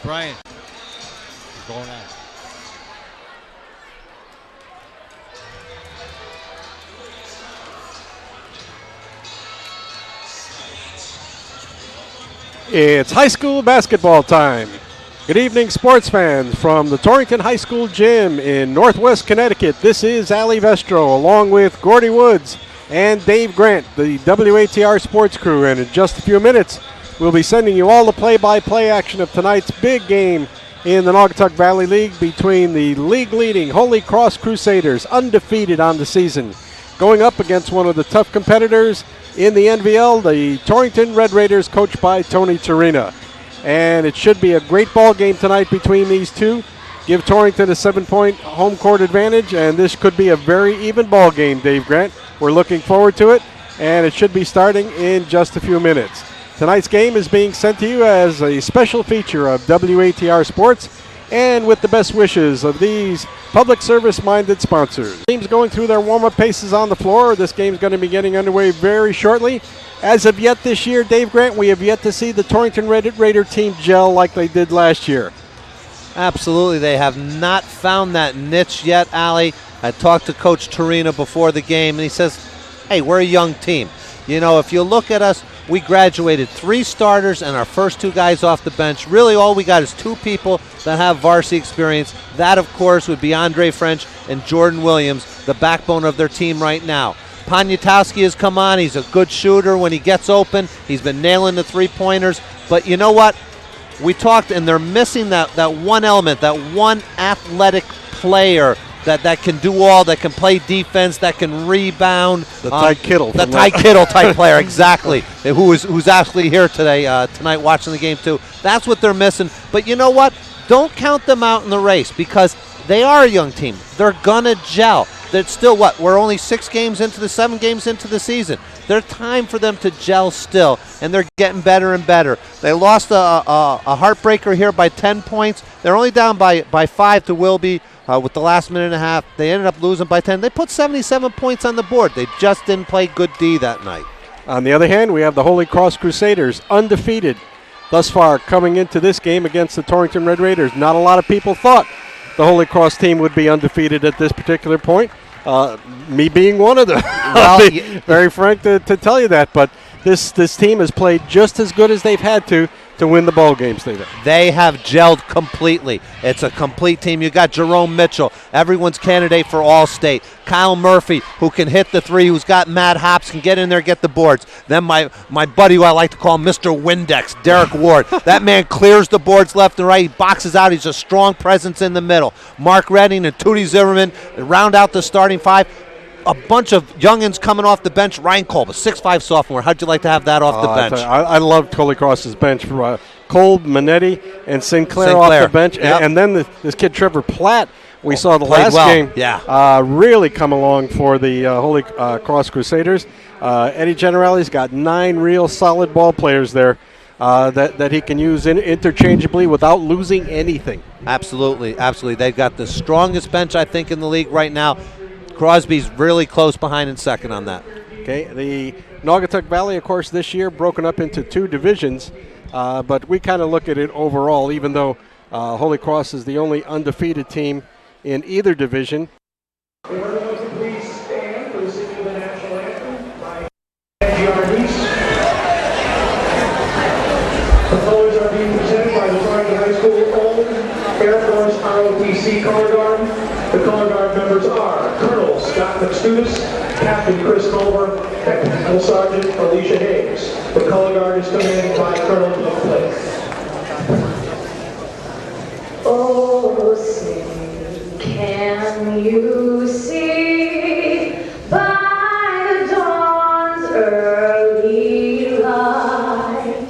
Bryant is going out. It's high school basketball time. Good evening, sports fans from the Torrington High School gym in Northwest Connecticut. This is Ali Vestro along with Gordy Woods and Dave Grant, the WATR sports crew. And in just a few minutes, we'll be sending you all the play-by-play action of tonight's big game in the Naugatuck Valley League between the league-leading Holy Cross Crusaders, undefeated on the season, going up against one of the tough competitors in the N.V.L, the Torrington Red Raiders, coached by Tony Torina. And it should be a great ball game tonight between these two. Give Torrington a 7-point home court advantage, and this could be a very even ball game, Dave Grant. We're looking forward to it, and it should be starting in just a few minutes. Tonight's game is being sent to you as a special feature of WATR Sports, and with the best wishes of these public service-minded sponsors. Teams going through their warm-up paces on the floor. This game's going to be getting underway very shortly. As of yet this year, Dave Grant, we have yet to see the Torrington Raider team gel like they did last year. Absolutely. They have not found that niche yet, Ali. I talked to Coach Torina before the game, and he says, hey, we're a young team. You know, if you look at us, we graduated 3 starters and our first 2 guys off the bench. Really, all we got is 2 people that have varsity experience. That, of course, would be Andre French and Jordan Williams, the backbone of their team right now. Poniatowski has come on. He's a good shooter when he gets open. He's been nailing the 3-pointers. But you know what? We talked, and they're missing that one element, that one athletic player that can do all, that can play defense, that can rebound. The Ty Kittle. The Ty Kittle type player, exactly, who's actually here tonight watching the game too. That's what they're missing. But you know what? Don't count them out in the race because they are a young team. They're going to gel. That's still what? We're only 7 games into the season. There's time for them to gel still, and they're getting better and better. They lost a heartbreaker here by 10 points. They're only down by 5 to Wilby. With the last minute and a half, they ended up losing by 10. They put 77 points on the board. They just didn't play good D that night. On the other hand, we have the Holy Cross Crusaders, undefeated thus far coming into this game against the Torrington Red Raiders. Not a lot of people thought the Holy Cross team would be undefeated at this particular point. Me being one of them. I'll be very frank to tell you that. But this team has played just as good as they've had to win the ball games. They have gelled completely. It's a complete team. You got Jerome Mitchell, everyone's candidate for All-State. Kyle Murphy, who can hit the 3, who's got mad hops, can get in there, get the boards. Then my buddy, who I like to call Mr. Windex, Derek Ward. That man clears the boards left and right. He boxes out. He's a strong presence in the middle. Mark Redding and Tootie Zimmerman round out the starting 5. A bunch of youngins coming off the bench. Ryan Kolb, a 6'5 sophomore. How'd you like to have that off the bench? I loved Holy Cross's bench. Kolb, Manetti, and Sinclair off the bench. Yep. And then this kid Trevor Platt, we saw the last game, really come along for the Holy Cross Crusaders. Eddie Generali's got 9 real solid ball players there that he can use interchangeably without losing anything. Absolutely. They've got the strongest bench, I think, in the league right now. Crosby's really close behind in second on that. Okay, the Naugatuck Valley, of course, this year broken up into 2 divisions, but we kind of look at it overall, even though Holy Cross is the only undefeated team in either division. Please stand for the singing of the national anthem by NGRDs. The colors are being presented by the Torrington High School own Air Force ROTC color guard. The color guard members are Colonel Scott McStudis, Captain Chris Culver, and Technical Sergeant Alicia Hayes. The color guard is commanded by Colonel Bill Blake. Oh, say, can you see by the dawn's early light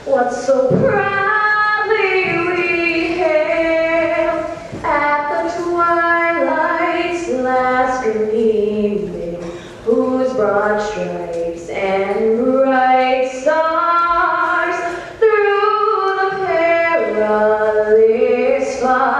what so proudly we hailed at the twilight's last gleaming, whose broad stripes and bright stars through the perilous fight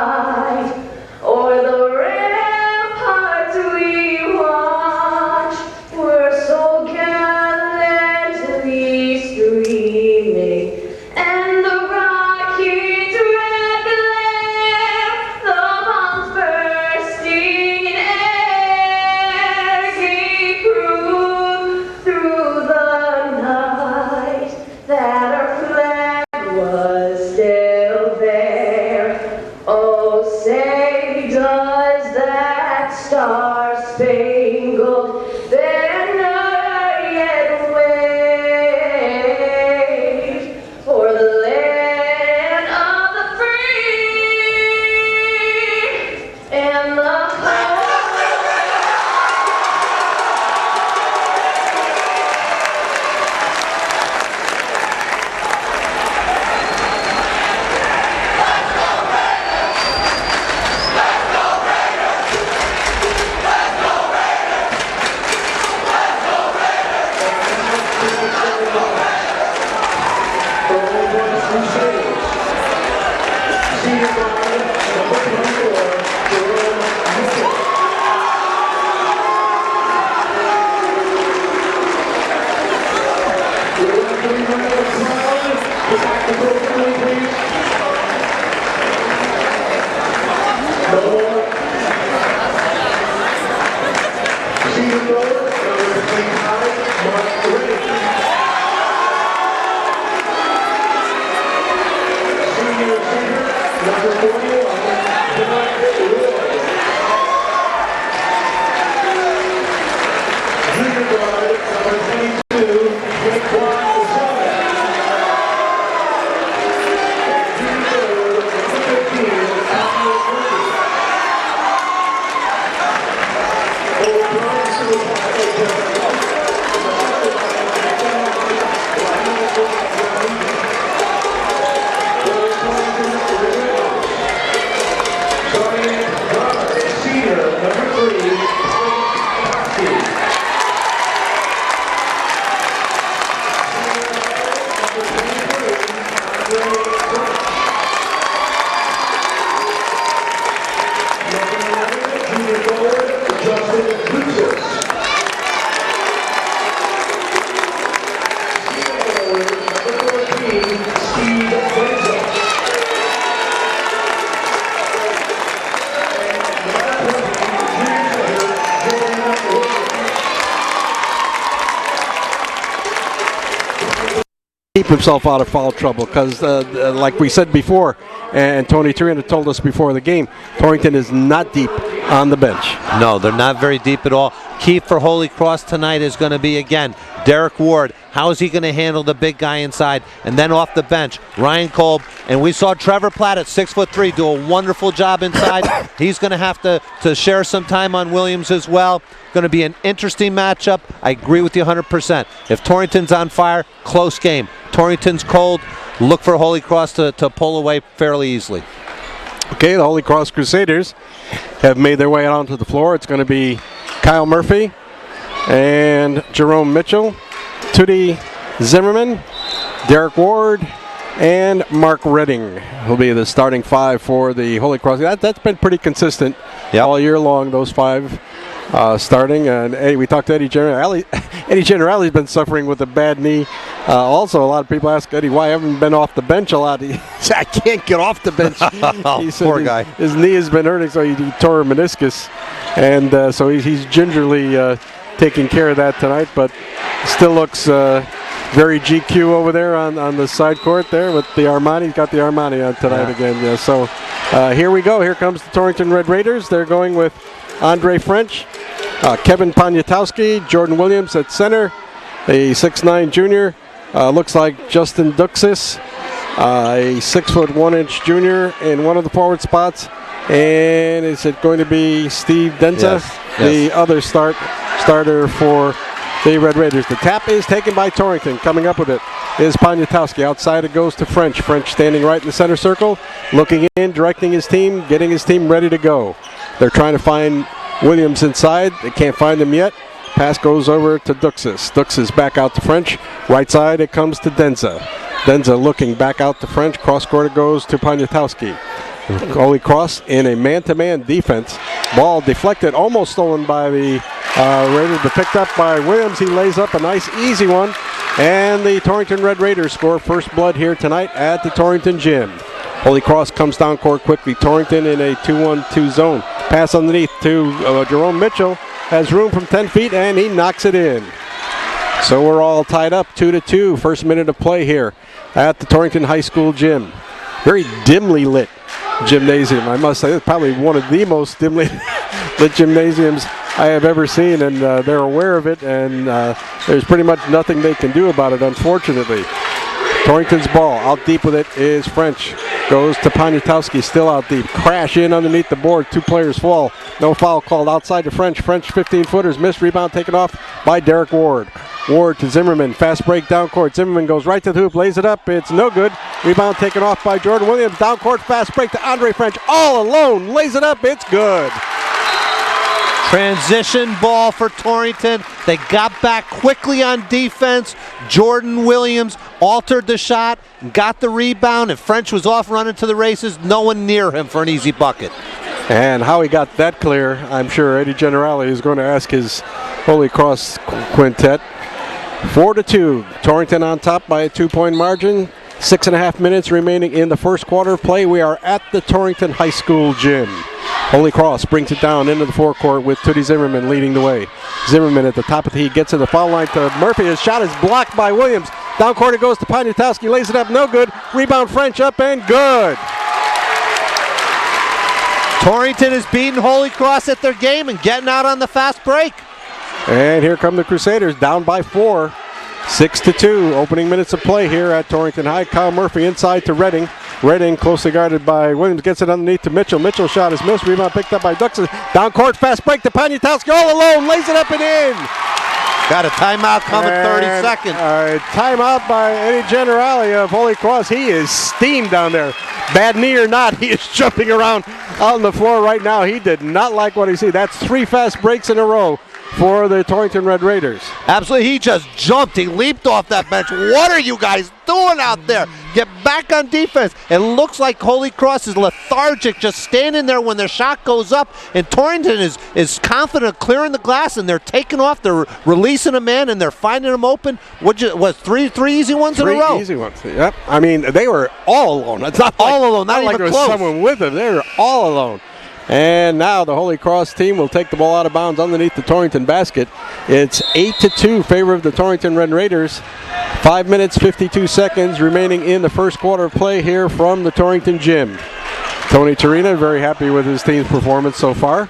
keep himself out of foul trouble because, like we said before, and Tony Torrington told us before the game, Torrington is not deep on the bench. No, they're not very deep at all. Key for Holy Cross tonight is going to be, again, Derek Ward. How is he going to handle the big guy inside? And then off the bench, Ryan Kolb. And we saw Trevor Platt at 6'3" do a wonderful job inside. He's going to have to share some time on Williams as well. Going to be an interesting matchup. I agree with you 100%. If Torrington's on fire, close game. Torrington's cold. Look for Holy Cross to pull away fairly easily. Okay, the Holy Cross Crusaders have made their way out onto the floor. It's going to be Kyle Murphy and Jerome Mitchell, Tootie Zimmerman, Derek Ward, and Mark Redding will be the starting five for the Holy Cross. That's been pretty consistent all year long, those five starting. And Eddie, we talked to Eddie Generali. Eddie Generali's been suffering with a bad knee. Also, a lot of people ask Eddie why I haven't been off the bench a lot. He said, I can't get off the bench. He said poor guy. His knee has been hurting, so he tore a meniscus. And so he's gingerly taking care of that tonight, but still looks very GQ over there on the side court there with the Armani. He's got the Armani on tonight again. Yeah, so here we go. Here comes the Torrington Red Raiders. They're going with Andre French, Kevin Poniatowski, Jordan Williams at center, a 6'9" junior. Looks like Justin Duxis, a 6'1" junior in one of the forward spots. And is it going to be Steve Denza, the other starter for the Red Raiders? The tap is taken by Torrington. Coming up with it is Poniatowski. Outside it goes to French. French standing right in the center circle, looking in, directing his team, getting his team ready to go. They're trying to find Williams inside. They can't find him yet. Pass goes over to Duxis. Duxis back out to French. Right side it comes to Denza. Denza looking back out to French. Cross court it goes to Poniatowski. Holy Cross in a man-to-man defense. Ball deflected, almost stolen by the Raiders, but picked up by Williams. He lays up a nice, easy one. And the Torrington Red Raiders score first blood here tonight at the Torrington Gym. Holy Cross comes down court quickly. Torrington in a 2-1-2 zone. Pass underneath to Jerome Mitchell. Has room from 10 feet, and he knocks it in. So we're all tied up 2-2. First minute of play here at the Torrington High School Gym. Very dimly lit gymnasium, I must say. It's probably one of the most dimly lit gymnasiums I have ever seen, and they're aware of it, and there's pretty much nothing they can do about it, unfortunately. Torrington's ball out deep with it is French. Goes to Poniatowski, still out deep. Crash in underneath the board. Two players fall. No foul called outside to French. French 15-footers. Missed rebound taken off by Derek Ward. Ward to Zimmerman. Fast break down court. Zimmerman goes right to the hoop. Lays it up. It's no good. Rebound taken off by Jordan Williams. Down court. Fast break to Andre French. All alone. Lays it up. It's good. Transition ball for Torrington. They got back quickly on defense. Jordan Williams altered the shot, got the rebound, and French was off running to the races. No one near him for an easy bucket. And how he got that clear, I'm sure Eddie Generali is going to ask his Holy Cross quintet. 4-2. Torrington on top by a 2-point margin. 6.5 minutes remaining in the first quarter of play. We are at the Torrington High School Gym. Holy Cross brings it down into the forecourt with Tootie Zimmerman leading the way. Zimmerman at the top of the heat gets to the foul line to Murphy. His shot is blocked by Williams. Down court it goes to Poniatowski. Lays it up, no good. Rebound French up and good. Torrington is beating Holy Cross at their game and getting out on the fast break. And here come the Crusaders down by 4. 6-2. Opening minutes of play here at Torrington High. Kyle Murphy inside to Redding. Redding closely guarded by Williams. Gets it underneath to Mitchell. Mitchell shot is missed. Rebound picked up by Duxon. Down court. Fast break to Poniatowski. All alone. Lays it up and in. Got a timeout coming, 30 seconds. Timeout by Eddie Generali of Holy Cross. He is steamed down there. Bad knee or not, he is jumping around out on the floor right now. He did not like what he sees. That's 3 fast breaks in a row for the Torrington Red Raiders. Absolutely, he just jumped. He leaped off that bench. What are you guys doing out there? Get back on defense. It looks like Holy Cross is lethargic, just standing there when their shot goes up. And Torrington is confident clearing the glass, and they're taking off. They're releasing a man, and they're finding him open. Was three easy ones in a row? 3 easy ones. Yep. I mean, they were all alone. It's not all alone. Not like even there was close. someone with them. They were all alone. And now the Holy Cross team will take the ball out of bounds underneath the Torrington basket. It's 8-2 favor of the Torrington Red Raiders. 5 minutes, 52 seconds remaining in the first quarter of play here from the Torrington gym. Tony Torrington very happy with his team's performance so far.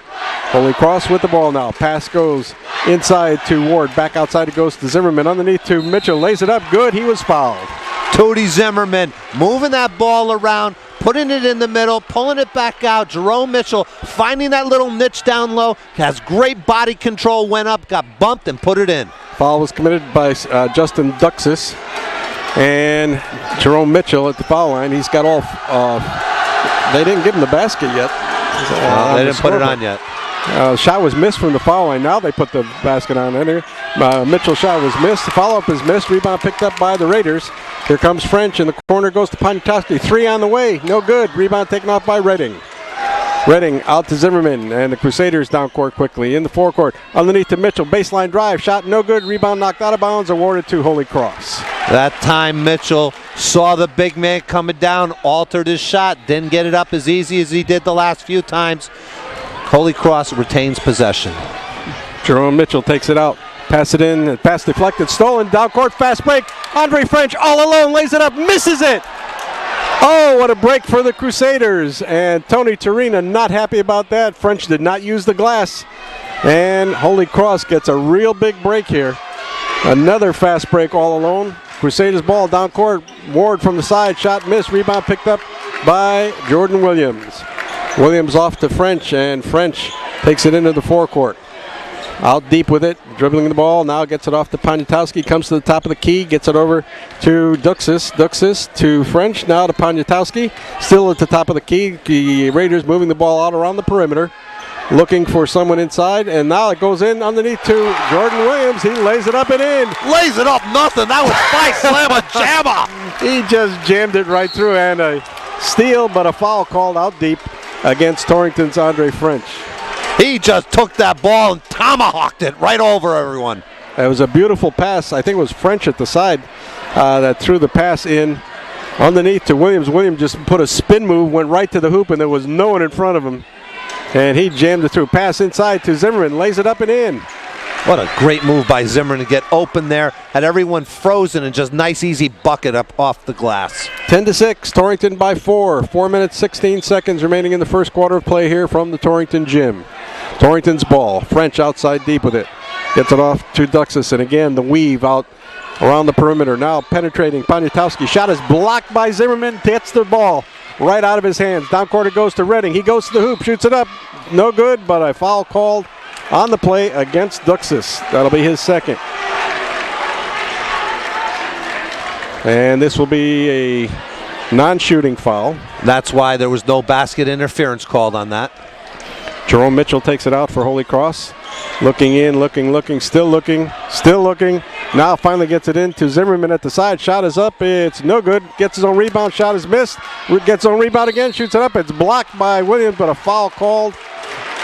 Holy Cross with the ball now. Pass goes inside to Ward. Back outside it goes to Zimmerman. Underneath to Mitchell. Lays it up. Good. He was fouled. Tootie Zimmerman moving that ball around, putting it in the middle, pulling it back out. Jerome Mitchell finding that little niche down low. Has great body control. Went up, got bumped, and put it in. Foul was committed by Justin Duxis. And Jerome Mitchell at the foul line. He's got all... they didn't give him the basket yet. They didn't put it on yet. Shot was missed from the foul line. Now they put the basket on in there. Mitchell's shot was missed. The follow-up is missed. Rebound picked up by the Raiders. Here comes French in the corner. Goes to Poniatowski. 3 on the way. No good. Rebound taken off by Redding. Redding out to Zimmerman. And the Crusaders down court quickly. In the forecourt. Underneath to Mitchell. Baseline drive. Shot no good. Rebound knocked out of bounds. Awarded to Holy Cross. That time Mitchell saw the big man coming down. Altered his shot. Didn't get it up as easy as he did the last few times. Holy Cross retains possession. Jerome Mitchell takes it out. Pass it in. Pass deflected. Stolen. Down court. Fast break. Andre French all alone. Lays it up. Misses it. Oh, what a break for the Crusaders. And Tony Torrington not happy about that. French did not use the glass. And Holy Cross gets a real big break here. Another fast break all alone. Crusaders ball down court. Ward from the side. Shot missed. Rebound picked up by Jordan Williams. Williams off to French, and French takes it into the forecourt. Out deep with it, dribbling the ball. Now gets it off to Poniatowski. Comes to the top of the key. Gets it over to Duxis. Duxis to French. Now to Poniatowski. Still at the top of the key. The Raiders moving the ball out around the perimeter. Looking for someone inside. And now it goes in underneath to Jordan Williams. He lays it up and in. Lays it up nothing. That was Spice Slamma Jamma. He just jammed it right through. And a steal, but a foul called out deep against Torrington's Andre French. He just took that ball and tomahawked it right over everyone. It was a beautiful pass. I think it was French at the side that threw the pass in underneath to Williams. Williams just put a spin move, went right to the hoop, and there was no one in front of him. And he jammed it through. Pass inside to Zimmerman. Lays it up and in. What a great move by Zimmerman to get open there. Had everyone frozen and just nice, easy bucket up off the glass. 10-6. Torrington by 4. 4 minutes, 16 seconds remaining in the first quarter of play here from the Torrington gym. Torrington's ball. French outside deep with it. Gets it off to Duxis. And again, the weave out around the perimeter. Now penetrating. Poniatowski. Shot is blocked by Zimmerman. Gets the ball right out of his hands. Down court it goes to Redding. He goes to the hoop. Shoots it up. No good, but a foul called on the play against Duxis. That'll be his second. And this will be a non-shooting foul. That's why there was no basket interference called on that. Jerome Mitchell takes it out for Holy Cross. Looking in, looking, still looking. Now finally gets it in to Zimmerman at the side. Shot is up. It's no good. Gets his own rebound. Shot is missed. Gets his own rebound again. Shoots it up. It's blocked by Williams, but a foul called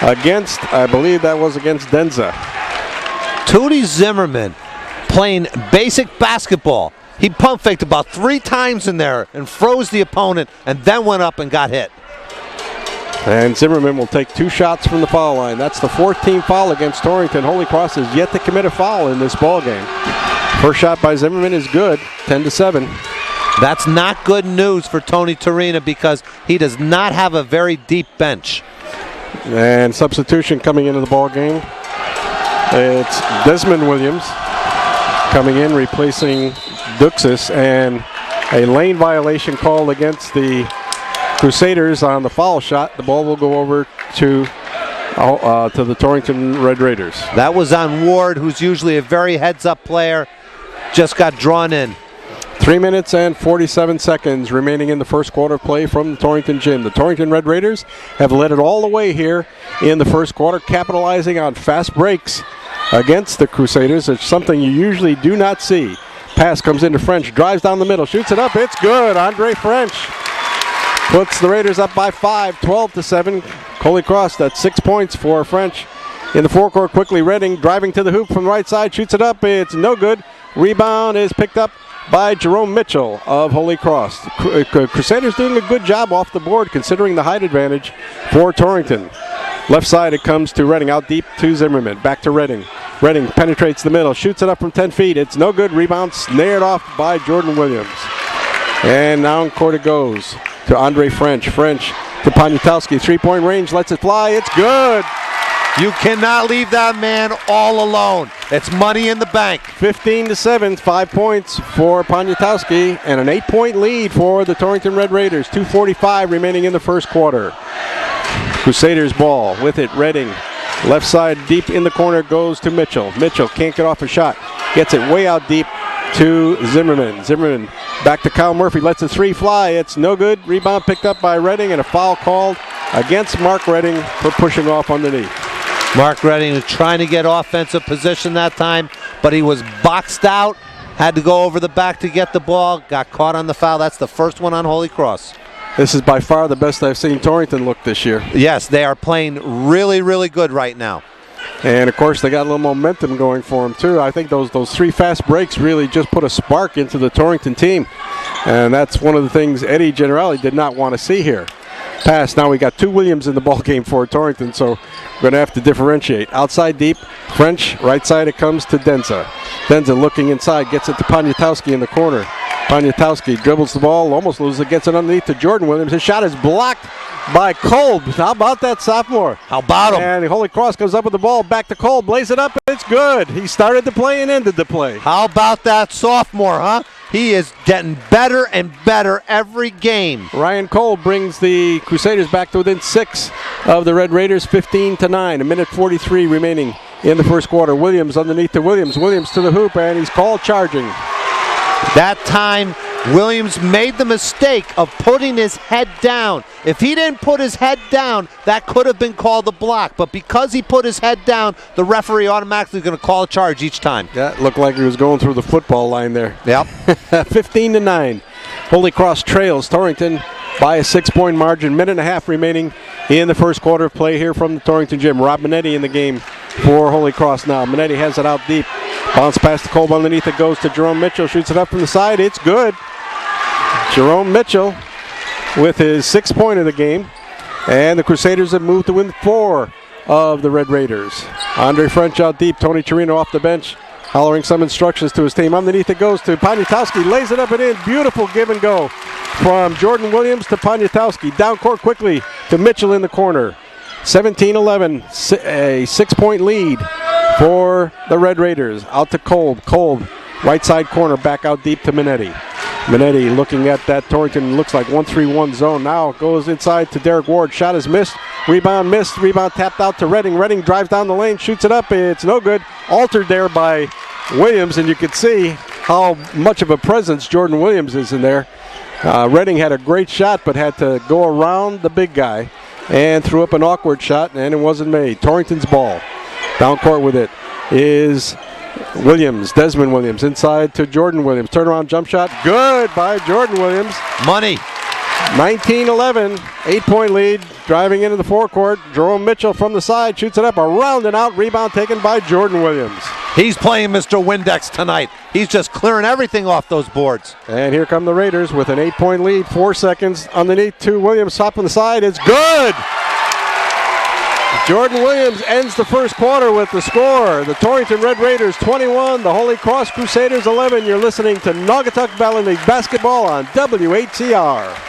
against, I believe that was against Denza. Tootie Zimmerman playing basic basketball. He pump faked about 3 times in there and froze the opponent and then went up and got hit. And Zimmerman will take 2 shots from the foul line. That's the 14th foul against Torrington. Holy Cross has yet to commit a foul in this ball game. First shot by Zimmerman is good, 10-7. That's not good news for Tony Torrington because he does not have a very deep bench. And substitution coming into the ball game. It's Desmond Williams coming in, replacing Duxis, and a lane violation called against the Crusaders on the foul shot. The ball will go over to the Torrington Red Raiders. That was on Ward, who's usually a very heads-up player. Just got drawn in. 3 minutes and 47 seconds remaining in the first quarter of play from the Torrington gym. The Torrington Red Raiders have led it all the way here in the first quarter, capitalizing on fast breaks against the Crusaders. It's something you usually do not see. Pass comes into French, drives down the middle, shoots it up. It's good. Andre French puts the Raiders up by 5, 12-7. Holy Cross, that's 6 points for French. In the forecourt, quickly Redding driving to the hoop from the right side, shoots it up. It's no good. Rebound is picked up by Jerome Mitchell of Holy Cross. Crusaders doing a good job off the board considering the height advantage for Torrington. Left side it comes to Redding, out deep to Zimmerman. Back to Redding. Redding penetrates the middle, shoots it up from 10 feet. It's no good. Rebound snared off by Jordan Williams. And now in court it goes to Andre French. French to Poniatowski. 3-point range, lets it fly. It's good. You cannot leave that man all alone. It's money in the bank. 15-7, 5 points for Poniatowski, and an 8-point lead for the Torrington Red Raiders. 2:45 remaining in the first quarter. Crusaders ball with it. Redding. Left side deep in the corner goes to Mitchell. Mitchell can't get off a shot. Gets it way out deep to Zimmerman. Zimmerman back to Kyle Murphy. Lets the three fly. It's no good. Rebound picked up by Redding, and a foul called against Mark Redding for pushing off underneath. Mark Redding was trying to get offensive position that time, but he was boxed out. Had to go over the back to get the ball. Got caught on the foul. That's the first one on Holy Cross. This is by far the best I've seen Torrington look this year. Yes, they are playing really, really good right now. And, of course, they got a little momentum going for them, too. I think those three fast breaks really just put a spark into the Torrington team. And that's one of the things Eddie Generali did not want to see here. Pass. Now we got two Williams in the ball game for Torrington, so we're going to have to differentiate. Outside deep, French. Right side it comes to Denza. Denza looking inside, gets it to Poniatowski in the corner. Poniatowski dribbles the ball, almost loses it, gets it underneath to Jordan Williams. His shot is blocked by Kolb. How about that sophomore? How about him? And Holy Cross comes up with the ball, back to Kolb, blaze it up, and it's good. He started the play and ended the play. How about that sophomore, huh? He is getting better and better every game. Ryan Kolb brings the Crusaders back to within 6 of the Red Raiders, 15-9. A minute 43 remaining in the first quarter. Williams underneath to Williams. Williams to the hoop, and he's called charging. That time, Williams made the mistake of putting his head down. If he didn't put his head down, that could have been called a block. But because he put his head down, the referee automatically is going to call a charge each time. That looked like he was going through the football line there. Yep. 15-9. Holy Cross trails Torrington by a 6-point margin. Minute and a half remaining in the first quarter of play here from the Torrington gym. Rob Minetti in the game for Holy Cross now. Minetti has it out deep. Bounce past the Kolb underneath. It goes to Jerome Mitchell. Shoots it up from the side. It's good. Jerome Mitchell with his 6th point of the game. And the Crusaders have moved to win 4 of the Red Raiders. Andre French out deep. Tony Torino off the bench, hollering some instructions to his team. Underneath it goes to Poniatowski. Lays it up and in. Beautiful give and go from Jordan Williams to Poniatowski. Down court quickly to Mitchell in the corner. 17-11, a 6-point lead for the Red Raiders. Out to Kolb. Kolb, right side corner, back out deep to Minetti. Minetti looking at that Torrington, looks like 1-3-1 zone. Now goes inside to Derek Ward. Shot is missed. Rebound missed. Rebound tapped out to Redding. Redding drives down the lane, shoots it up. It's no good. Altered there by Williams, and you can see how much of a presence Jordan Williams is in there. Redding had a great shot, but had to go around the big guy and threw up an awkward shot, and it wasn't made. Torrington's ball. Down court with it is Williams, Desmond Williams, inside to Jordan Williams. Turnaround jump shot, good by Jordan Williams. Money. 19-11, 8-point lead, driving into the forecourt. Jerome Mitchell from the side shoots it up, around and out, rebound taken by Jordan Williams. He's playing Mr. Windex tonight. He's just clearing everything off those boards. And here come the Raiders with an 8-point lead, 4 seconds underneath to Williams, top on the side, it's good! Jordan Williams ends the first quarter with the score. The Torrington Red Raiders 21, the Holy Cross Crusaders 11. You're listening to Naugatuck Valley League basketball on WHCR.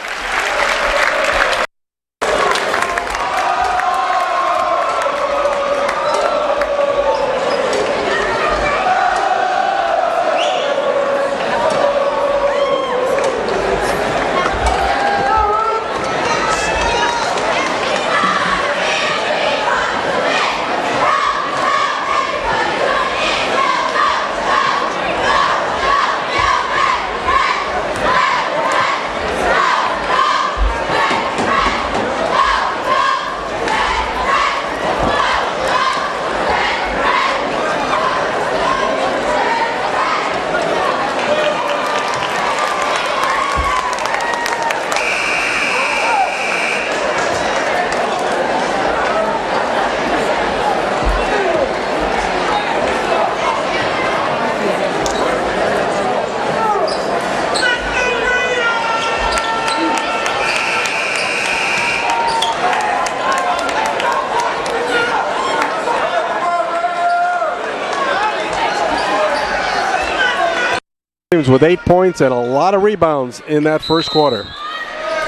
with 8 points and a lot of rebounds in that first quarter.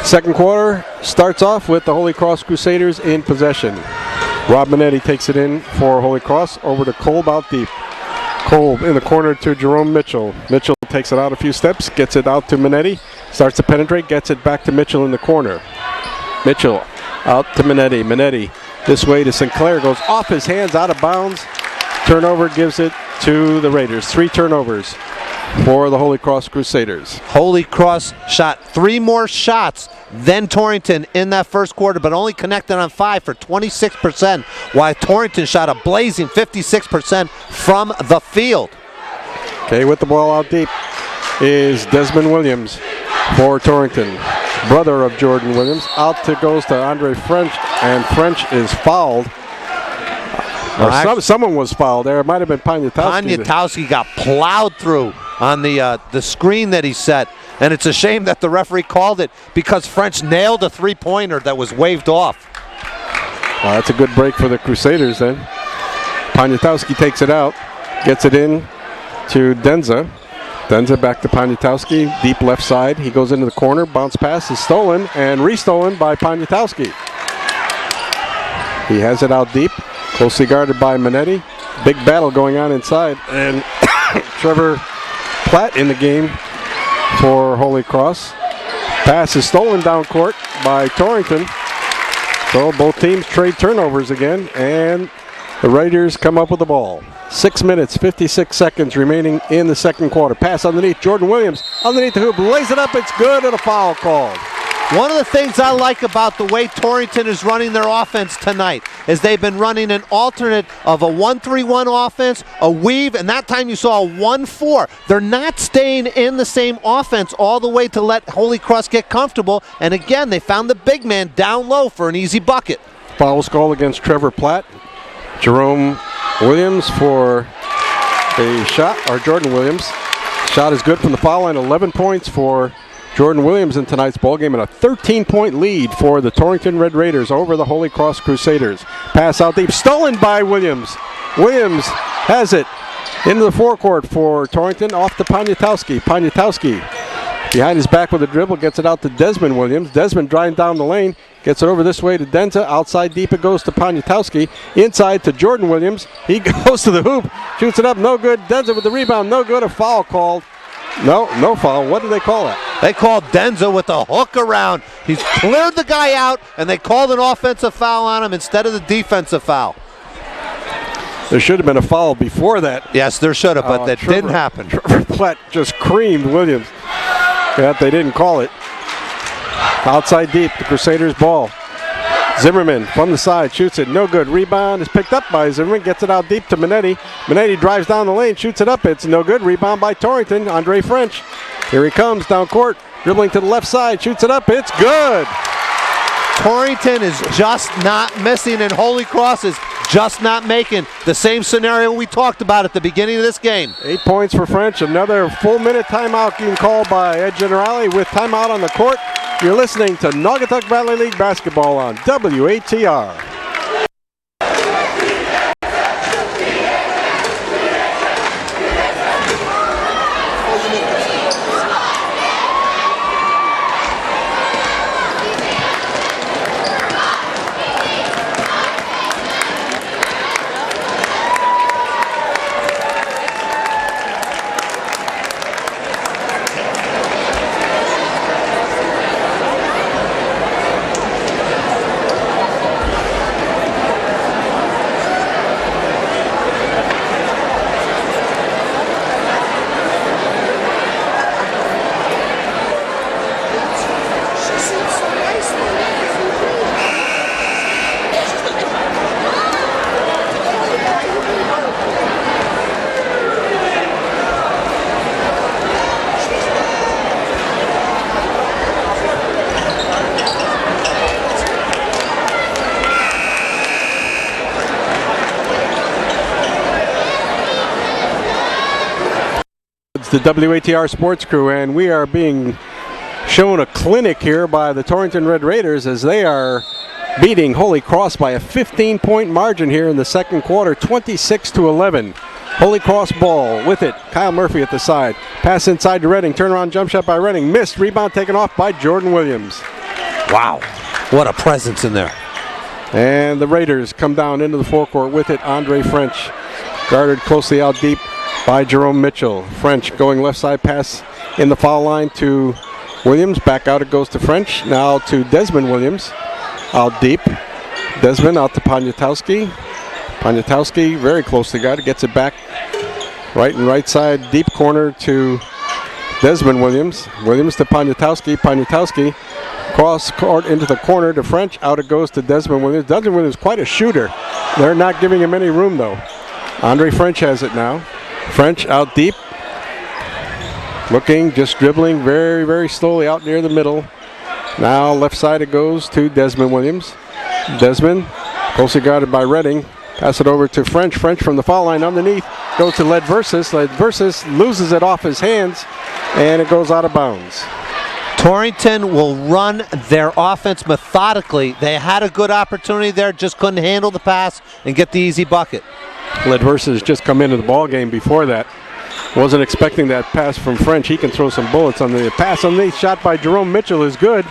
Second quarter starts off with the Holy Cross Crusaders in possession. Rob Minetti takes it in for Holy Cross over to Kolb out deep. Kolb in the corner to Jerome Mitchell. Mitchell takes it out a few steps, gets it out to Minetti, starts to penetrate, gets it back to Mitchell in the corner. Mitchell out to Minetti. Minetti this way to Sinclair, goes off his hands, out of bounds. Turnover gives it to the Raiders. 3 turnovers for the Holy Cross Crusaders. Holy Cross shot 3 more shots than Torrington in that first quarter, but only connected on 5 for 26%, while Torrington shot a blazing 56% from the field. Okay, with the ball out deep is Desmond Williams for Torrington, brother of Jordan Williams. Out goes to Andre French, and French is fouled. Someone was fouled there. It might have been Poniatowski. Poniatowski got plowed through on the screen that he set, and it's a shame that the referee called it because French nailed a 3-pointer that was waved off. Well, that's a good break for the Crusaders then. Poniatowski takes it out, gets it in to Denza. Denza back to Poniatowski, deep left side. He goes into the corner, bounce pass is stolen and restolen by Poniatowski. He has it out deep. Closely guarded by Minetti. Big battle going on inside. And Trevor Platt in the game for Holy Cross. Pass is stolen down court by Torrington. So both teams trade turnovers again. And the Raiders come up with the ball. 6 minutes, 56 seconds remaining in the second quarter. Pass underneath. Jordan Williams underneath the hoop. Lays it up. It's good, and a foul called. One of the things I like about the way Torrington is running their offense tonight is they've been running an alternate of a 1-3-1 offense, a weave, and that time you saw a 1-4. They're not staying in the same offense all the way to let Holy Cross get comfortable, and again, they found the big man down low for an easy bucket. Foul call against Trevor Platt. Jerome Williams for a shot, or Jordan Williams. Shot is good from the foul line, 11 points for Jordan Williams in tonight's ballgame, and a 13-point lead for the Torrington Red Raiders over the Holy Cross Crusaders. Pass out deep, stolen by Williams. Williams has it into the forecourt for Torrington, off to Poniatowski. Poniatowski behind his back with a dribble, gets it out to Desmond Williams. Desmond driving down the lane, gets it over this way to Denza. Outside deep it goes to Poniatowski. Inside to Jordan Williams. He goes to the hoop, shoots it up, no good. Denza with the rebound, no good. A foul called. No foul. What did they call it? They called Denza with a hook around. He's cleared the guy out, and they called an offensive foul on him instead of the defensive foul. There should have been a foul before that. Yes, there should have, but that didn't happen. Trevor Platt just creamed Williams. Yeah, they didn't call it. Outside deep, the Crusaders ball. Zimmerman from the side shoots it, no good. Rebound is picked up by Zimmerman, gets it out deep to Minetti. Minetti drives down the lane, shoots it up, it's no good. Rebound by Torrington, Andre French. Here he comes down court, dribbling to the left side, shoots it up, it's good. Torrington is just not missing, and Holy Cross is just not making. The same scenario we talked about at the beginning of this game. 8 points for French, another full minute timeout being called by Ed Generali with timeout on the court. You're listening to Naugatuck Valley League basketball on WATR. The WATR sports crew, and we are being shown a clinic here by the Torrington Red Raiders as they are beating Holy Cross by a 15-point margin here in the second quarter, 26-11. Holy Cross ball with it. Kyle Murphy at the side. Pass inside to Redding. Turnaround jump shot by Redding. Missed. Rebound taken off by Jordan Williams. Wow. What a presence in there. And the Raiders come down into the forecourt with it. Andre French guarded closely out deep by Jerome Mitchell. French going left side pass in the foul line to Williams. Back out it goes to French. Now to Desmond Williams. Out deep. Desmond out to Poniatowski. Poniatowski very closely guarded. Gets it back right and right side. Deep corner to Desmond Williams. Williams to Poniatowski. Poniatowski cross court into the corner to French. Out it goes to Desmond Williams. Desmond Williams quite a shooter. They're not giving him any room though. Andre French has it now. French out deep. Looking, just dribbling very, very slowly out near the middle. Now left side it goes to Desmond Williams. Desmond, closely guarded by Redding. Pass it over to French. French from the foul line underneath. Goes to Ledversus. Ledversus loses it off his hands, and it goes out of bounds. Torrington will run their offense methodically. They had a good opportunity there, just couldn't handle the pass and get the easy bucket. Ledversus just come into the ball game before that. Wasn't expecting that pass from French. He can throw some bullets on the pass underneath. Shot by Jerome Mitchell is good.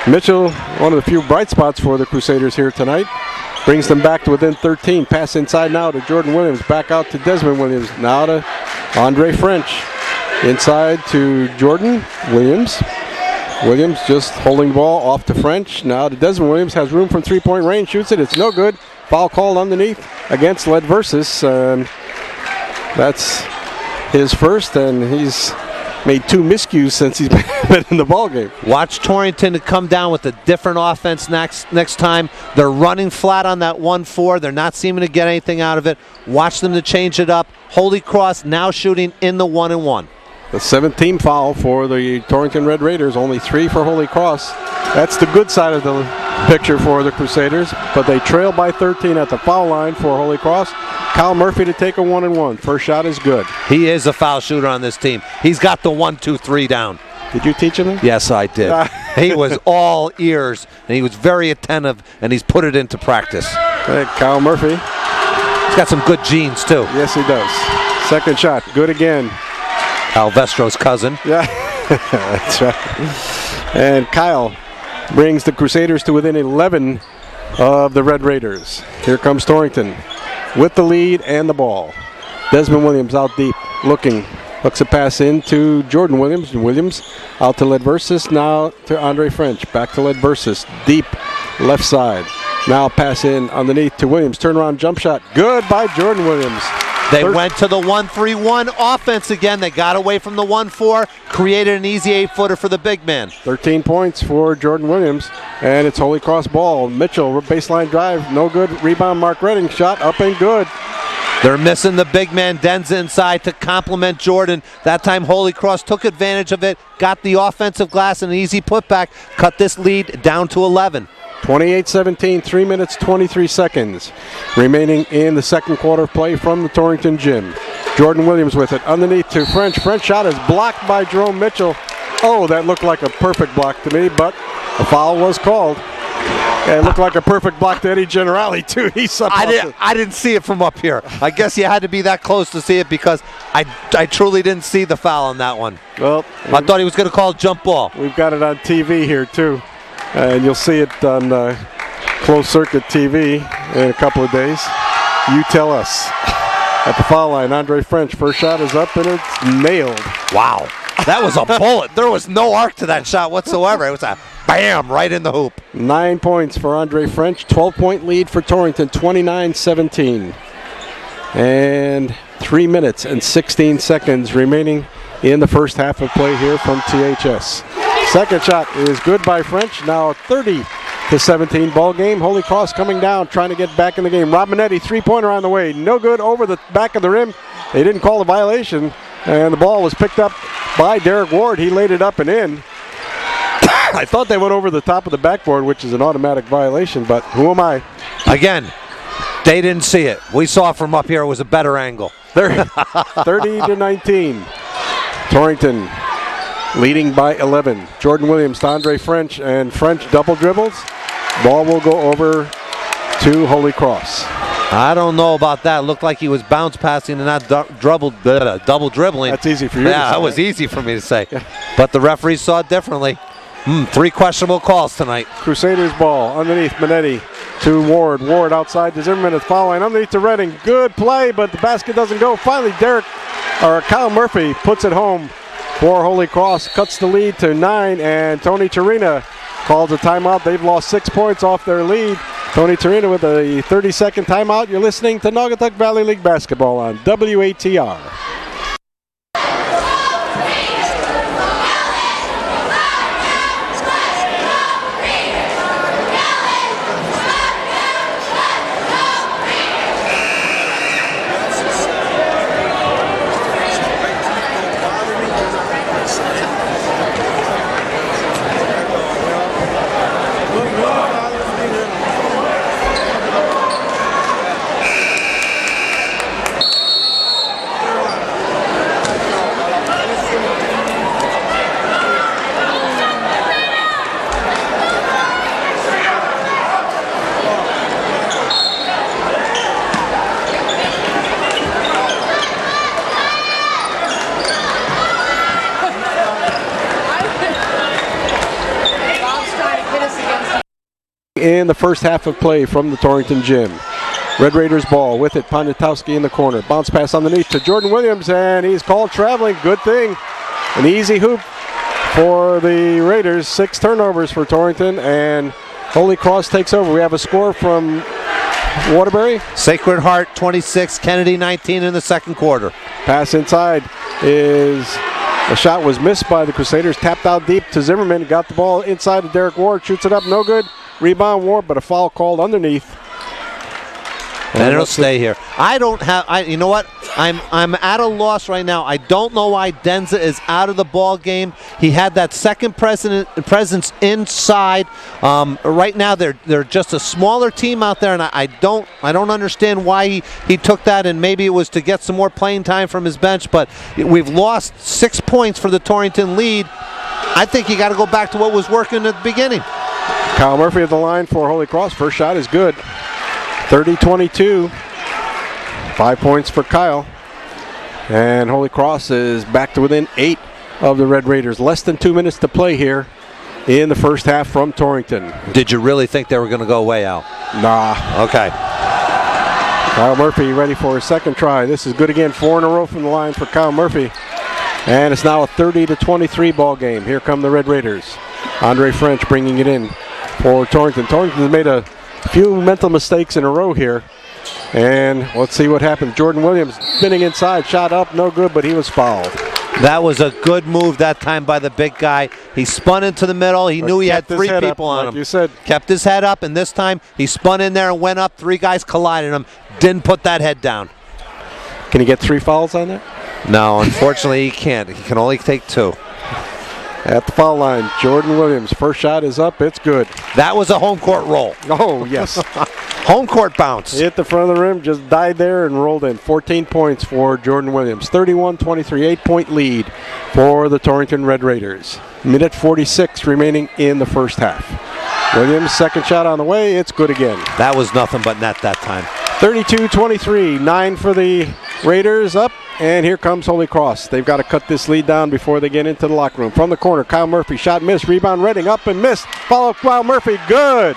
Mitchell, one of the few bright spots for the Crusaders here tonight. Brings them back to within 13. Pass inside now to Jordan Williams. Back out to Desmond Williams. Now to Andre French. Inside to Jordan Williams. Williams just holding the ball off to French. Now to Desmond Williams. Has room from three-point range. Shoots it. It's no good. Foul called underneath against Ledversus. That's his first, and he's made 2 miscues since he's been in the ball game. Watch Torrington to come down with a different offense next time. They're running flat on that 1-4. They're not seeming to get anything out of it. Watch them to change it up. Holy Cross now shooting in the 1-and-1. The 17th foul for the Torrington Red Raiders, only 3 for Holy Cross. That's the good side of the picture for the Crusaders, but they trail by 13 at the foul line for Holy Cross. Kyle Murphy to take a 1-and-1. First shot is good. He is a foul shooter on this team. He's got the 1-2-3 down. Did you teach him that? Yes, I did. He was all ears, and he was very attentive, and he's put it into practice. Hey, Kyle Murphy. He's got some good genes, too. Yes, he does. Second shot, good again. Alvestro's cousin. Yeah, that's right. And Kyle brings the Crusaders to within 11 of the Red Raiders. Here comes Torrington with the lead and the ball. Desmond Williams out deep, looking. Hooks a pass in to Jordan Williams. Williams out to Ledversus, now to Andre French. Back to Ledversus, deep left side. Now pass in underneath to Williams. Turnaround jump shot. Good by Jordan Williams. They went to the 1-3-1 offense again. They got away from the 1-4, created an easy 8-footer for the big man. 13 points for Jordan Williams, and it's Holy Cross ball. Mitchell, baseline drive, no good. Rebound, Mark Redding, shot up and good. They're missing the big man, Denza, inside to complement Jordan. That time Holy Cross took advantage of it, got the offensive glass and an easy putback, cut this lead down to 11. 28-17, 3 minutes, 23 seconds remaining in the second quarter of play from the Torrington gym. Jordan Williams with it underneath to French. French shot is blocked by Jerome Mitchell. Oh, that looked like a perfect block to me, but a foul was called. And it looked like a perfect block to Eddie Generali, too. I didn't see it from up here. I guess you had to be that close to see it because I truly didn't see the foul on that one. Well, I thought he was going to call jump ball. We've got it on TV here, too. And you'll see it on closed circuit TV in a couple of days. You tell us. At the foul line, Andre French, first shot is up and it's nailed. Wow. That was a bullet. There was no arc to that shot whatsoever. It was a bam right in the hoop. 9 points for Andre French. 12-point lead for Torrington, 29-17. And 3 minutes and 16 seconds remaining in the first half of play here from THS. Second shot is good by French. Now a 30-17 ball game. Holy Cross coming down, trying to get back in the game. Robinetti, three-pointer on the way. No good over the back of the rim. They didn't call the violation, and the ball was picked up by Derek Ward. He laid it up and in. I thought they went over the top of the backboard, which is an automatic violation, but who am I? Again, they didn't see it. We saw from up here it was a better angle. 30-19. Torrington leading by 11. Jordan Williams to Andre French, and French double dribbles. Ball will go over to Holy Cross. I don't know about that. Looked like he was bounce passing and not double dribbling. That's easy for you. Yeah, that was easy for me to say. But the referees saw it differently. 3 questionable calls tonight. Crusaders ball underneath Minetti to Ward. Ward outside to Zimmerman at the foul line. Underneath to Redding. Good play, but the basket doesn't go. Finally, Kyle Murphy puts it home for Holy Cross. Cuts the lead to 9, and Tony Torrington calls a timeout. They've lost 6 points off their lead. Tony Torrington with a 30-second timeout. You're listening to Naugatuck Valley League basketball on WATR. In the first half of play from the Torrington gym. Red Raiders ball with it. Poniatowski in the corner. Bounce pass underneath to Jordan Williams, and he's called traveling. Good thing. An easy hoop for the Raiders. 6 turnovers for Torrington, and Holy Cross takes over. We have a score from Waterbury. Sacred Heart 26, Kennedy 19 in the second quarter. Pass inside is... The shot was missed by the Crusaders. Tapped out deep to Zimmerman. Got the ball inside to Derek Ward. Shoots it up. No good. Rebound Ward, but a foul called underneath. And it'll stay here. You know what? I'm at a loss right now. I don't know why Denza is out of the ball game. He had that second presence inside. Right now they're just a smaller team out there, and I don't understand why he took that, and maybe it was to get some more playing time from his bench, but we've lost 6 points for the Torrington lead. I think you got to go back to what was working at the beginning. Kyle Murphy at the line for Holy Cross. First shot is good. 30-22. 5 points for Kyle. And Holy Cross is back to within 8 of the Red Raiders. Less than 2 minutes to play here in the first half from Torrington. Did you really think they were going to go way out? Nah. Okay. Kyle Murphy ready for his second try. This is good again. 4 in a row from the line for Kyle Murphy. And it's now a 30-23 ball game. Here come the Red Raiders. Andre French bringing it in for Torrington. Torrington has made a few mental mistakes in a row here. And let's see what happens. Jordan Williams spinning inside. Shot up. No good, but he was fouled. That was a good move that time by the big guy. He spun into the middle. He knew he had 3 people on him. You said. Kept his head up, and this time he spun in there and went up. 3 guys collided him. Didn't put that head down. Can he get 3 fouls on that? No, unfortunately he can't. He can only take 2. At the foul line, Jordan Williams. First shot is up. It's good. That was a home court roll. Oh, yes. Home court bounce. Hit the front of the rim, just died there and rolled in. 14 points for Jordan Williams. 31-23, 8-point lead for the Torrington Red Raiders. Minute 46 remaining in the first half. Williams, second shot on the way. It's good again. That was nothing but net that time. 32-23, 9 for the Raiders up. And here comes Holy Cross. They've got to cut this lead down before they get into the locker room. From the corner, Kyle Murphy, shot missed, rebound Redding, up and missed. Follow Kyle Murphy, good.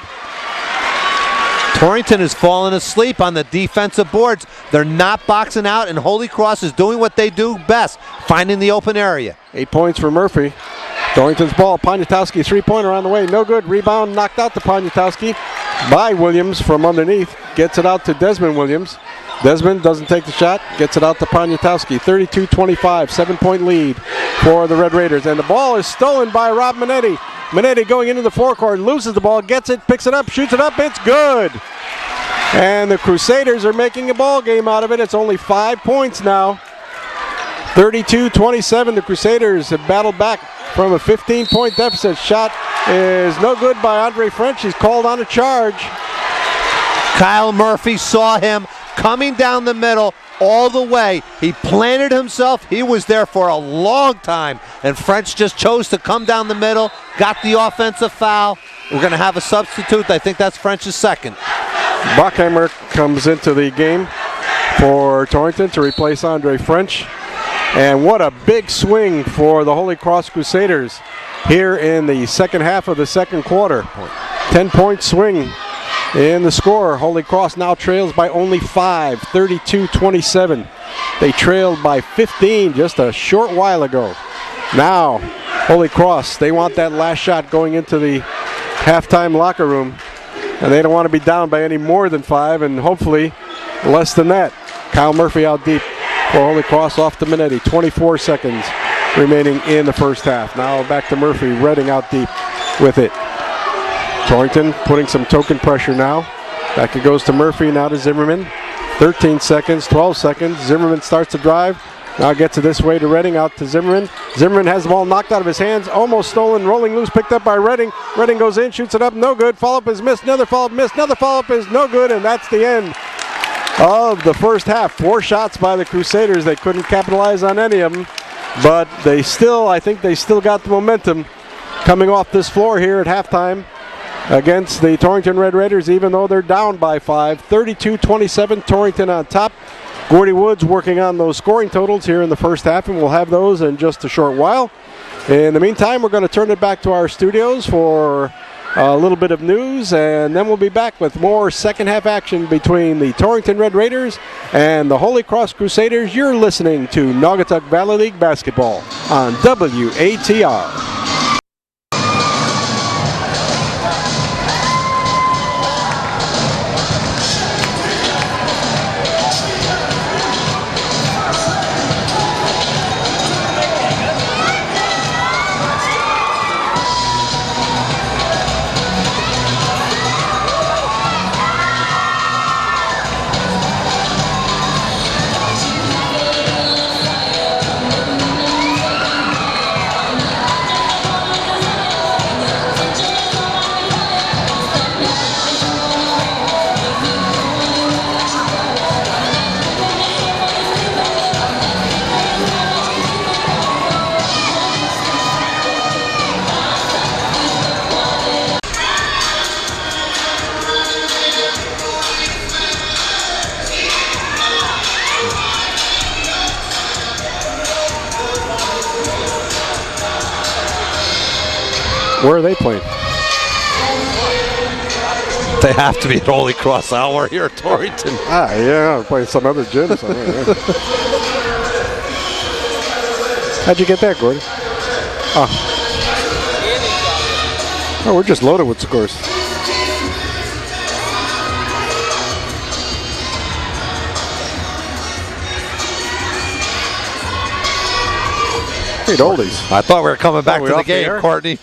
Torrington is falling asleep on the defensive boards. They're not boxing out, and Holy Cross is doing what they do best, finding the open area. 8 points for Murphy. Torrington's ball, Poniatowski, three-pointer on the way, no good. Rebound knocked out to Poniatowski by Williams from underneath. Gets it out to Desmond Williams. Desmond doesn't take the shot, gets it out to Poniatowski. 32-25, 7-point lead for the Red Raiders. And the ball is stolen by Rob Minetti. Minetti going into the forecourt, loses the ball, gets it, picks it up, shoots it up, it's good. And the Crusaders are making a ball game out of it. It's only 5 points now. 32-27, the Crusaders have battled back from a 15-point deficit. Shot is no good by Andre French. He's called on a charge. Kyle Murphy saw him coming down the middle all the way. He planted himself. He was there for a long time. And French just chose to come down the middle, got the offensive foul. We're going to have a substitute. I think that's French's second. Bachheimer comes into the game for Torrington to replace Andre French. And what a big swing for the Holy Cross Crusaders here in the second half of the second quarter. 10-point swing in the score. Holy Cross now trails by only 5, 32-27. They trailed by 15 just a short while ago. Now, Holy Cross, they want that last shot going into the halftime locker room. And they don't want to be down by any more than 5, and hopefully less than that. Kyle Murphy out deep for Holy Cross off to Minetti. 24 seconds remaining in the first half. Now back to Murphy. Redding out deep with it. Torrington putting some token pressure now. Back it goes to Murphy, now to Zimmerman. 13 seconds, 12 seconds. Zimmerman starts to drive. Now gets it this way to Redding, out to Zimmerman. Zimmerman has the ball knocked out of his hands, almost stolen, rolling loose, picked up by Redding. Redding goes in, shoots it up, no good. Follow-up is missed, another follow-up missed, another follow-up is no good, and that's the end of the first half. 4 shots by the Crusaders. They couldn't capitalize on any of them, but they still, I think they still got the momentum coming off this floor here at halftime against the Torrington Red Raiders, even though they're down by 5. 32-27, Torrington on top. Gordy Woods working on those scoring totals here in the first half, and we'll have those in just a short while. In the meantime, we're going to turn it back to our studios for a little bit of news, and then we'll be back with more second half action between the Torrington Red Raiders and the Holy Cross Crusaders. You're listening to Naugatuck Valley League Basketball on WATR. Where are they playing? They have to be at Holy Cross Hour here at Torrington. Yeah, I'm playing some other gym somewhere. Yeah. How'd you get that, Gordon? Oh, we're just loaded with scores. Great oldies. I thought we were coming back to the game, air? Courtney.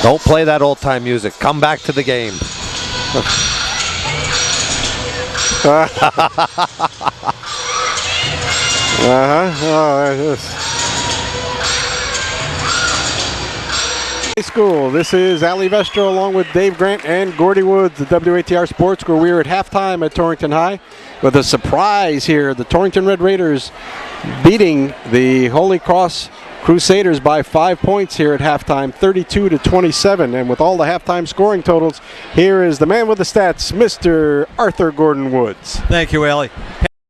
Don't play that old-time music. Come back to the game. High school. This is Ali Vestro along with Dave Grant and Gordy Woods, the WATR Sports, where we are at halftime at Torrington High with a surprise here. The Torrington Red Raiders beating the Holy Cross Crusaders by 5 points here at halftime, 32-27. And with all the halftime scoring totals, here is the man with the stats, Mr. Arthur Gordon Woods. Thank you, Allie.